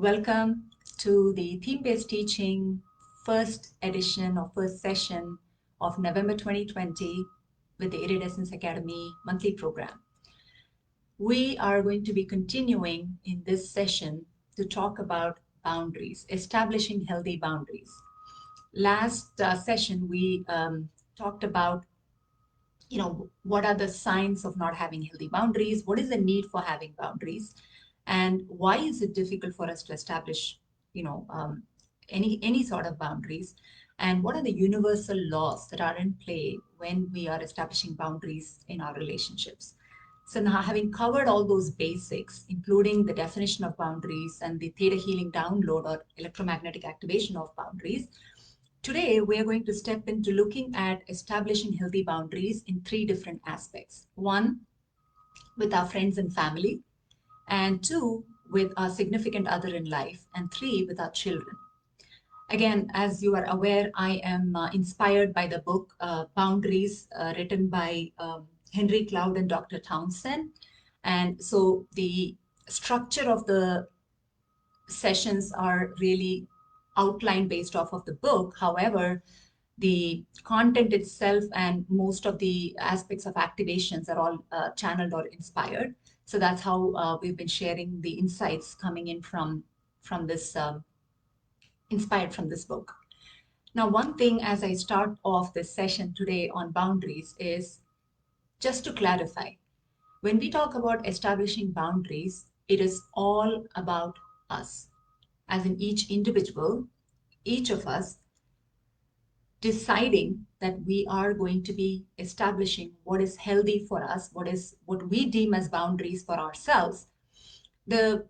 Welcome to the theme-based teaching first edition or first session of November 2020 with the Iridescence Academy monthly program. We are going to be continuing in this session to talk about boundaries, establishing healthy boundaries. Last session, we talked about what are the signs of not having healthy boundaries? What is the need for having boundaries? And why is it difficult for us to establish, any sort of boundaries? And what are the universal laws that are in play when we are establishing boundaries in our relationships? So now, having covered all those basics, including the definition of boundaries and the theta healing download or electromagnetic activation of boundaries, today, we are going to step into looking at establishing healthy boundaries in three different aspects. One, with our friends and family, and two, with our significant other in life, and three, with our children. Again, as you are aware, I am inspired by the book Boundaries, written by Henry Cloud and Dr. Townsend. And so the structure of the sessions are really outlined based off of the book. However, the content itself and most of the aspects of activations are all channeled or inspired. So that's how we've been sharing the insights coming in from this, inspired from this book. Now, one thing as I start off this session today on boundaries is just to clarify. When we talk about establishing boundaries, it is all about us. As in each individual, each of us deciding that we are going to be establishing what is healthy for us, what we deem as boundaries for ourselves. The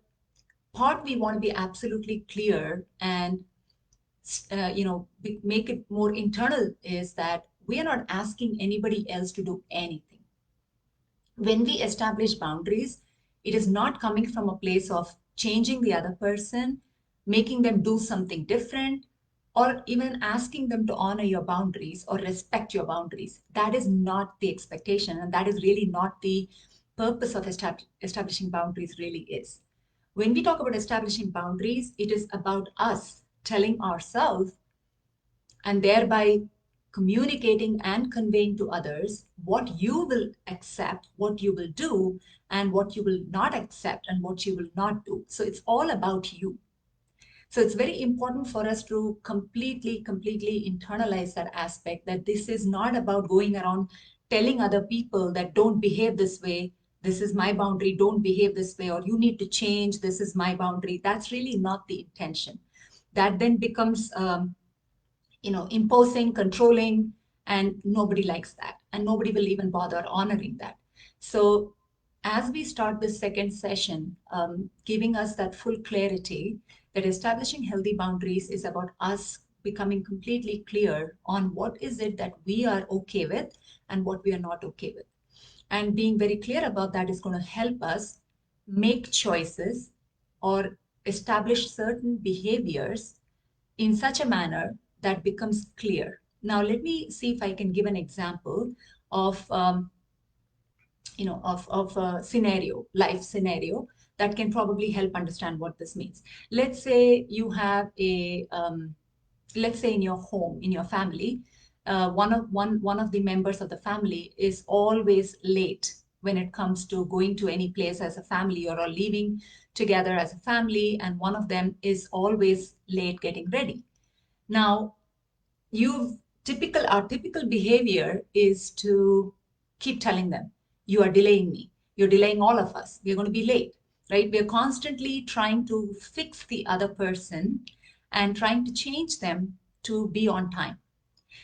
part we want to be absolutely clear and make it more internal is that we are not asking anybody else to do anything. When we establish boundaries, it is not coming from a place of changing the other person, making them do something different, or even asking them to honor your boundaries or respect your boundaries. That is not the expectation, and that is really not the purpose of establishing boundaries really is. When we talk about establishing boundaries, it is about us telling ourselves and thereby communicating and conveying to others what you will accept, what you will do, and what you will not accept and what you will not do. So it's all about you. So it's very important for us to completely internalize that aspect, that this is not about going around telling other people that don't behave this way, this is my boundary, don't behave this way, or you need to change, this is my boundary. That's really not the intention. That then becomes, imposing, controlling, and nobody likes that. And nobody will even bother honoring that. So as we start this second session, giving us that full clarity that establishing healthy boundaries is about us becoming completely clear on what is it that we are okay with and what we are not okay with. And being very clear about that is going to help us make choices or establish certain behaviors in such a manner that becomes clear. Now, let me see if I can give an example of of a scenario, life scenario, that can probably help understand what this means. Let's say you have let's say in your home, in your family, one of the members of the family is always late when it comes to going to any place as a family or leaving together as a family, and one of them is always late getting ready. Now, our typical behavior is to keep telling them, you are delaying me, you're delaying all of us, we're going to be late, right? We're constantly trying to fix the other person and trying to change them to be on time.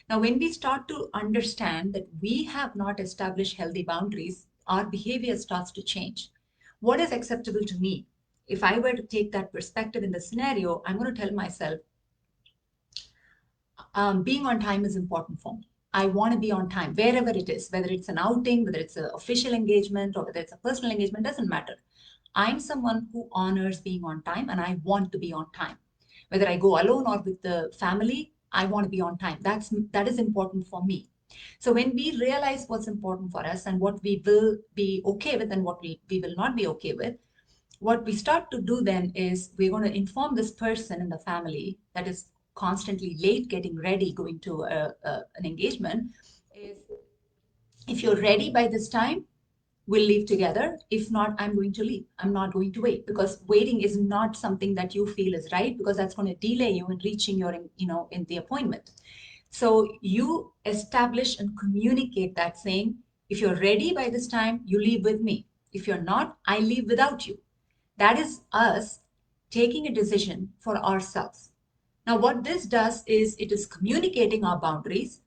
Now, when we start to understand that we have not established healthy boundaries, our behavior starts to change. What is acceptable to me? If I were to take that perspective in the scenario, I'm going to tell myself, being on time is important for me. I want to be on time wherever it is, whether it's an outing, whether it's an official engagement, or whether it's a personal engagement, doesn't matter. I'm someone who honors being on time, and I want to be on time. Whether I go alone or with the family, I want to be on time. That is important for me. So when we realize what's important for us and what we will be okay with and what we will not be okay with, what we start to do then is we're going to inform this person in the family that is constantly late getting ready, going to an engagement, is if you're ready by this time, we'll leave together. If not, I'm going to leave. I'm not going to wait, because waiting is not something that you feel is right, because that's going to delay you in reaching your, in the appointment. So you establish and communicate that, saying, if you're ready by this time, you leave with me. If you're not, I leave without you. That is us taking a decision for ourselves. Now, what this does is it is communicating our boundaries,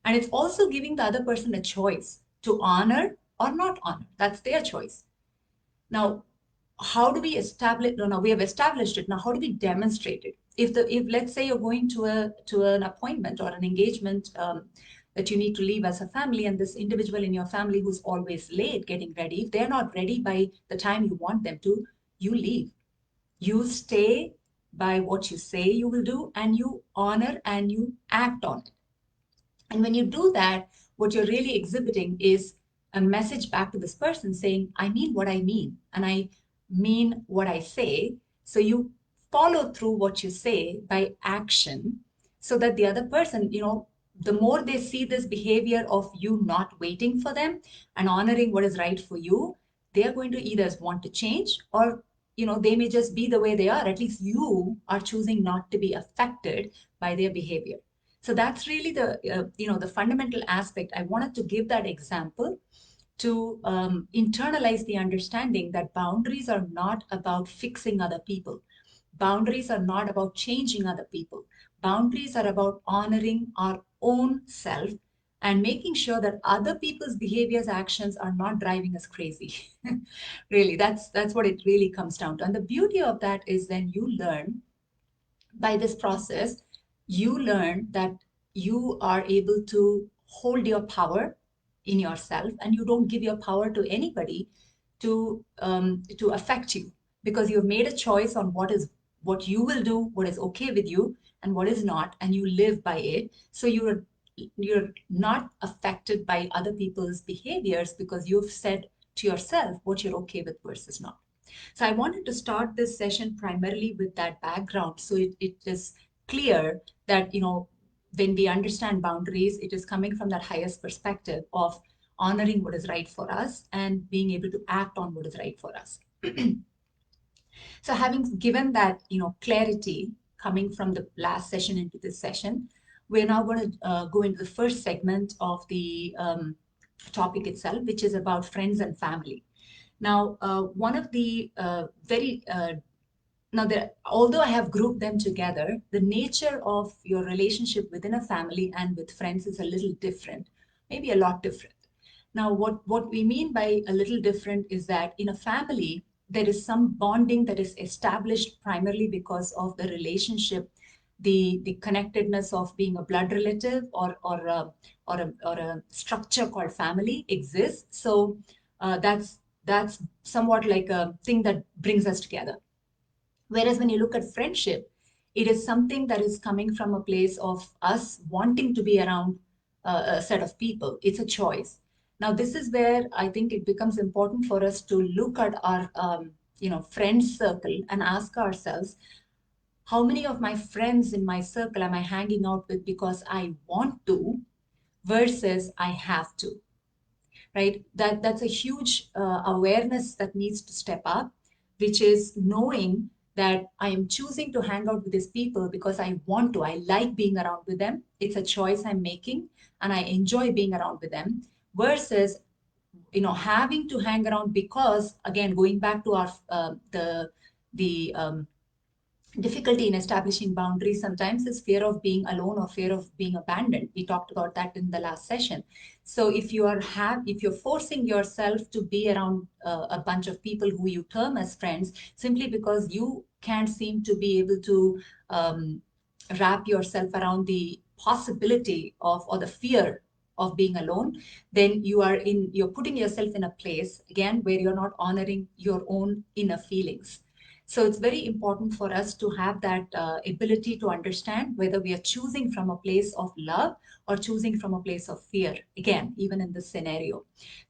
and it's also giving the other person a choice to honor or not honor. That's their choice. Now, how do we establish? No, we have established it. Now, how do we demonstrate it? If let's say you're going to an appointment or an engagement that you need to leave as a family, and this individual in your family who's always late getting ready, if they're not ready by the time you want them to, you leave. You stay by what you say you will do, and you honor and you act on it. And when you do that, what you're really exhibiting is a message back to this person saying, I mean what I mean, and I mean what I say. So you follow through what you say by action, so that the other person, the more they see this behavior of you not waiting for them and honoring what is right for you, they're going to either want to change, or they may just be the way they are. At least you are choosing not to be affected by their behavior. So that's really the fundamental aspect. I wanted to give that example to internalize the understanding that boundaries are not about fixing other people. Boundaries are not about changing other people. Boundaries are about honoring our own self and making sure that other people's behaviors, actions are not driving us crazy. Really, that's what it really comes down to. And the beauty of that is then you learn by this process, you learn that you are able to hold your power in yourself, and you don't give your power to anybody to affect you, because you've made a choice on what you will do, what is okay with you, and what is not, and you live by it. So you're not affected by other people's behaviors, because you've said to yourself what you're okay with versus not. So I wanted to start this session primarily with that background. So it is clear that, when we understand boundaries, it is coming from that highest perspective of honoring what is right for us and being able to act on what is right for us. So having given that, clarity coming from the last session into this session, we're now going to go into the first segment of the topic itself, which is about friends and family. Now, one of the very now that although I have grouped them together, the nature of your relationship within a family and with friends is a little different, maybe a lot different. Now, what we mean by a little different is that in a family, there is some bonding that is established primarily because of the relationship, the connectedness of being a blood relative, or a structure called family exists. So that's somewhat like a thing that brings us together. Whereas when you look at friendship, it is something that is coming from a place of us wanting to be around a set of people. It's a choice. Now, this is where I think it becomes important for us to look at our, friend circle and ask ourselves, how many of my friends in my circle am I hanging out with because I want to versus I have to? Right? That's a huge awareness that needs to step up, which is knowing that I am choosing to hang out with these people because I want to. I like being around with them. It's a choice I'm making, and I enjoy being around with them. Versus, having to hang around because, again, going back to our the difficulty in establishing boundaries sometimes is fear of being alone or fear of being abandoned. We talked about that in the last session. So if you're forcing yourself to be around a bunch of people who you term as friends simply because you can't seem to be able to wrap yourself around the possibility of, or the fear of being alone, then you're putting yourself in a place again where you're not honoring your own inner feelings. So it's very important for us to have that ability to understand whether we are choosing from a place of love or choosing from a place of fear, again, even in this scenario.